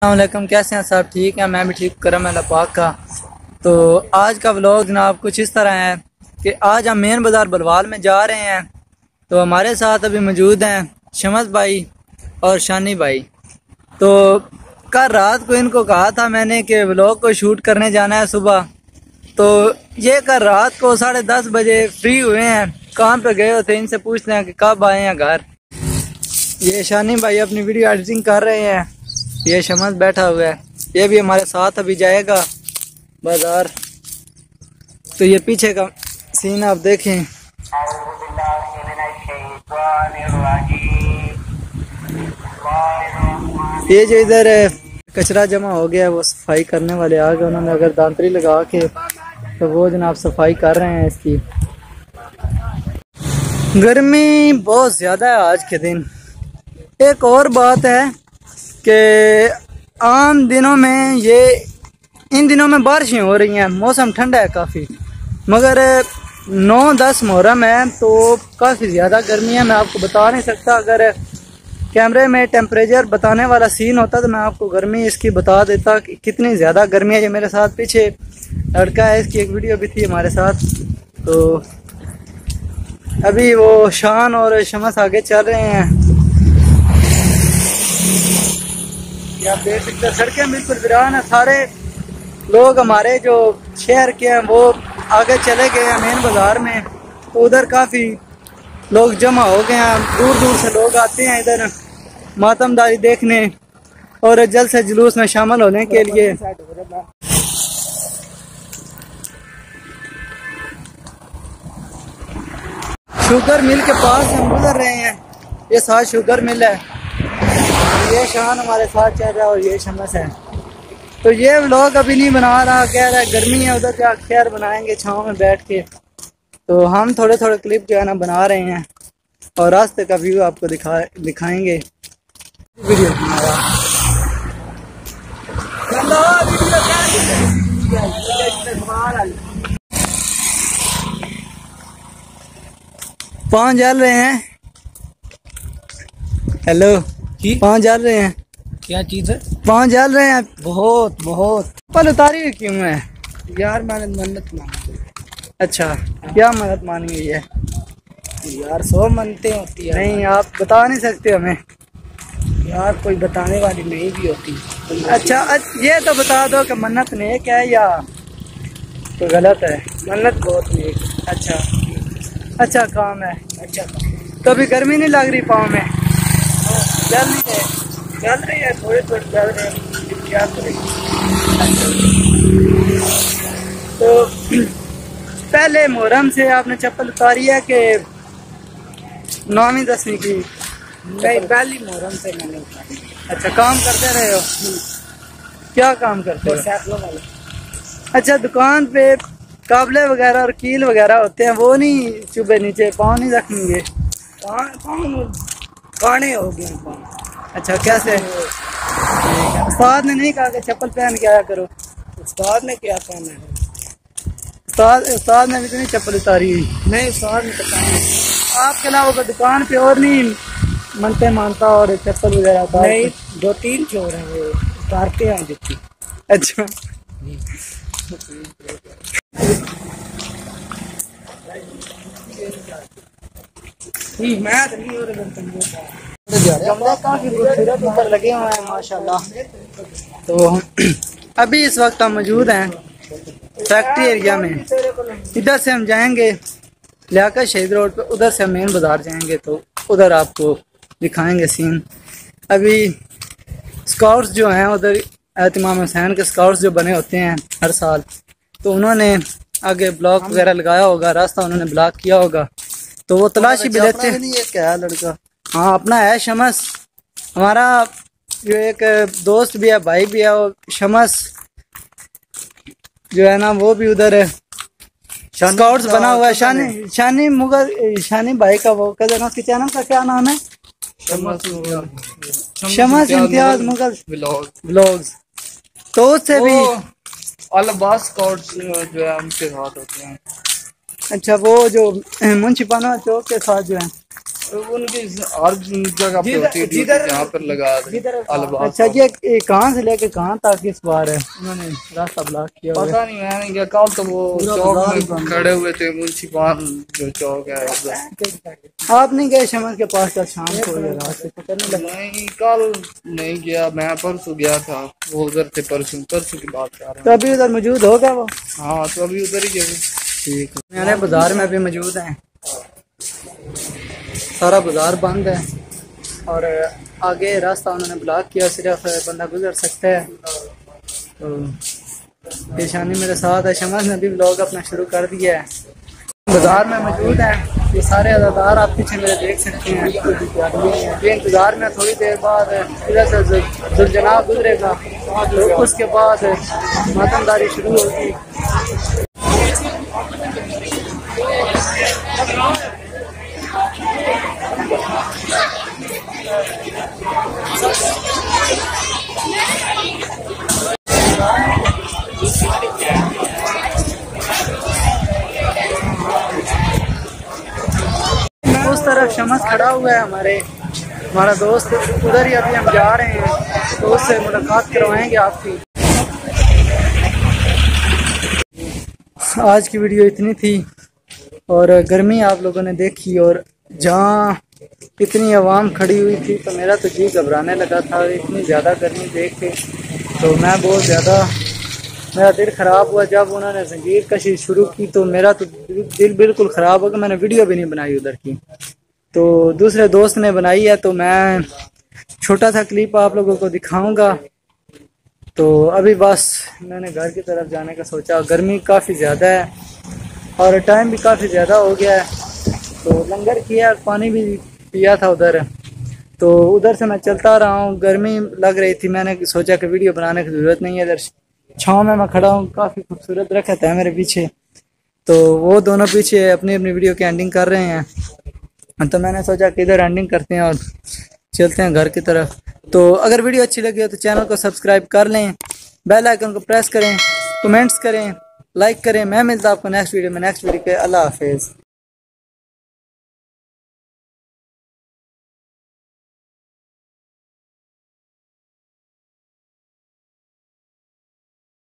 अस्सलामुअलैकुम, कैसे हैं सब? ठीक है, मैं भी ठीक, करम अल्लाह पाक का। तो आज का व्लॉग जनाब कुछ इस तरह है कि आज हम मेन बाज़ार बलवाल में जा रहे हैं। तो हमारे साथ अभी मौजूद हैं शमस भाई और शानी भाई। तो कल रात को इनको कहा था मैंने कि व्लॉग को शूट करने जाना है सुबह। तो ये कल रात को 10:30 बजे फ्री हुए हैं, काम पे गए होते। इनसे पूछते हैं कि कब आए हैं घर। ये शानी भाई अपनी वीडियो एडिटिंग कर रहे हैं, ये शमस बैठा हुआ है, ये भी हमारे साथ अभी जाएगा बाजार। तो ये पीछे का सीन आप देखें। ये जो इधर कचरा जमा हो गया है वो सफाई करने वाले आ गए, उन्होंने अगर दांतरी लगा के तो वो जनाब सफाई कर रहे हैं इसकी। गर्मी बहुत ज़्यादा है आज के दिन। एक और बात है कि आम दिनों में इन दिनों में बारिशें हो रही हैं, मौसम ठंडा है काफ़ी, मगर 9-10 मुहर्रम है तो काफ़ी ज़्यादा गर्मी है। मैं आपको बता नहीं सकता, अगर कैमरे में टेम्परेचर बताने वाला सीन होता तो मैं आपको गर्मी इसकी बता देता कि कितनी ज़्यादा गर्मी है। जो मेरे साथ पीछे लड़का है, इसकी एक वीडियो भी थी हमारे साथ। तो अभी वो शान और शमस आगे चल रहे हैं। आप देख सकते हैं सड़कें बिल्कुल वीरान है। सारे लोग हमारे जो शहर के हैं वो आगे चले गए हैं मेन बाज़ार में। तो उधर काफ़ी लोग जमा हो गए हैं, दूर दूर से लोग आते हैं इधर मातमदारी देखने और जल्द से जुलूस में शामिल होने के लिए। शुगर मिल के पास हम गुजर रहे हैं, ये साथ शुगर मिल है। ये शान हमारे साथ चल रहा है और ये शमस है। तो ये व्लॉग अभी नहीं बना रहा, कह रहा है गर्मी है, उधर जा खैर बनाएंगे छाँव में बैठ के। तो हम थोड़े थोड़े क्लिप जो है ना बना रहे हैं और रास्ते का व्यू आपको दिखाएंगे। वीडियो हमारा 5 जल रहे हैं। हेलो, 5 जल रहे हैं। क्या चीज है? 5 जल रहे हैं। बहुत बहुत पल उतारी हुई क्यों है यार मैंने मन्नत मांगी। अच्छा, क्या मन्नत मानी हुई है यार 100 मन्नतें होती है। नहीं, आप बता नहीं सकते हमें यार कोई बताने वाली नहीं भी होती। अच्छा, ये तो बता दो कि मन्नत नेक है या तो गलत है? मन्नत बहुत नेक। अच्छा काम है। अच्छा तो अभी गर्मी नहीं लग रही पाँव में? चल रही है थोड़े थोड़े चल रहे हैं, क्या करेंगे। तो पहले मुहर्रम से आपने चप्पल उतारी है कि 9वीं 10वीं की? नहीं, पहली मुहर्रम से मैंने उतारी। अच्छा, काम करते रहे हो? क्या काम करते हो? सैकड़ों वाले। अच्छा, दुकान पे काबले वगैरह और कील वगैरह होते हैं, वो नहीं चुभे नीचे, पाँव नहीं रखेंगे? काने हो गए पाँव। अच्छा, कैसे? उस्ताद ने नहीं कहा कि चप्पल पहन के आया करो? उस्ताद ने क्या कहना है? उस्ताद ने भी तो नहीं चप्पल उतारी हुई? नहीं, उस्ताद ने बताया। आपके अलावा तो दुकान पे और नहीं मनते मानता और चप्पल वगैरह उतार? नहीं, 2-3 चोर हैं वो उतारते हैं जुत्ती। अच्छा, काफी खूबसूरत ऊपर लगे हुए हैं माशाल्लाह। तो अभी इस वक्त हम मौजूद हैं फैक्ट्री एरिया में। इधर से हम जाएंगे लियाकत शहीद रोड पे, उधर से हम मेन बाजार जाएंगे तो उधर आपको दिखाएंगे सीन। अभी स्काउट्स जो हैं उधर इमाम हुसैन के स्काउट्स जो बने होते हैं हर साल, तो उन्होंने आगे ब्लॉक वगैरह लगाया होगा, रास्ता उन्होंने ब्लॉक किया होगा, तो वो तलाशी भी लेते हैं। ये क्या है लड़का? हाँ, अपना है शमस। हमारा जो एक दोस्त भी है, भाई भी है, वो शमस जो है ना वो भी उधर है, स्काउट्स बना हुआ है। शानी भाई का वो कहते हैं, उसके चैनल का क्या नाम है? शमस इम्तियाज मुगल व्लॉग्स। तो उससे भी अल्लाबास स्काउट्स जो है उनके साथ होते हैं। अच्छा, वो जो मुंशी पाना चौक के साथ जो है उनकी हर जगह पे होती है, यहाँ पर लगा दे। अच्छा ये कहाँ से लेके कहाँ तक इस बार है उन्होंने रास्ता ब्लॉक किया? पता नहीं, मैंने क्या कल तो वो चौक में खड़े हुए थे, मुंशिपाल जो चौक है। आप नहीं गए शमस के पास का शाम को? नहीं कल नहीं गया, मैं परसों गया था, वो उधर से परसों की बात कर रहा हूँ। तो अभी उधर मौजूद होगा वो? हाँ तो अभी उधर ही गए। ठीक है, मेरे बाजार में अभी मौजूद हैं, सारा बाजार बंद है और आगे रास्ता उन्होंने ब्लॉक किया, सिर्फ बंदा गुजर सकता है। तो पेशानी मेरे साथ है, शमस ने भी ब्लॉग अपना शुरू कर दिया है। बाजार में मौजूद है, ये सारे अदादार आप पीछे मेरे देख सकते हैं। ये इंतज़ार में थोड़ी देर बाद इधर से जुलजना गुजरेगा, तो उसके बाद मातमदारी शुरू होगी। उस तरफ शमस खड़ा हुआ है हमारा दोस्त, उधर ही अभी हम जा रहे हैं, तो उससे मुलाकात करवाएंगे आपकी। आज की वीडियो इतनी थी और गर्मी आप लोगों ने देखी, और जहाँ इतनी आवाम खड़ी हुई थी तो मेरा तो जी घबराने लगा था, इतनी ज़्यादा गर्मी देख के। तो मैं बहुत ज़्यादा, मेरा दिल ख़राब हुआ जब उन्होंने जंजीर कशी शुरू की, तो मेरा तो दिल बिल्कुल ख़राब हो गया। मैंने वीडियो भी नहीं बनाई उधर की, तो दूसरे दोस्त ने बनाई है, तो मैं छोटा सा क्लिप आप लोगों को दिखाऊंगा। तो अभी बस मैंने घर की तरफ जाने का सोचा, गर्मी काफ़ी ज़्यादा है और टाइम भी काफ़ी ज़्यादा हो गया है। तो लंगर किया, पानी भी पिया था उधर, तो उधर से मैं चलता रहा हूँ। गर्मी लग रही थी, मैंने सोचा कि वीडियो बनाने की ज़रूरत नहीं है, इधर छाँव में मैं खड़ा हूँ, काफ़ी खूबसूरत रखा है मेरे पीछे। तो वो दोनों पीछे अपनी अपनी वीडियो की एंडिंग कर रहे हैं, तो मैंने सोचा कि इधर एंडिंग करते हैं और चलते हैं घर की तरफ। तो अगर वीडियो अच्छी लगी हो तो चैनल को सब्सक्राइब कर लें, बेल आइकन को प्रेस करें, कमेंट्स करें, लाइक करें। मैं मिलता आपको नेक्स्ट वीडियो में, नेक्स्ट वीडियो के। अल्लाह हाफिज़।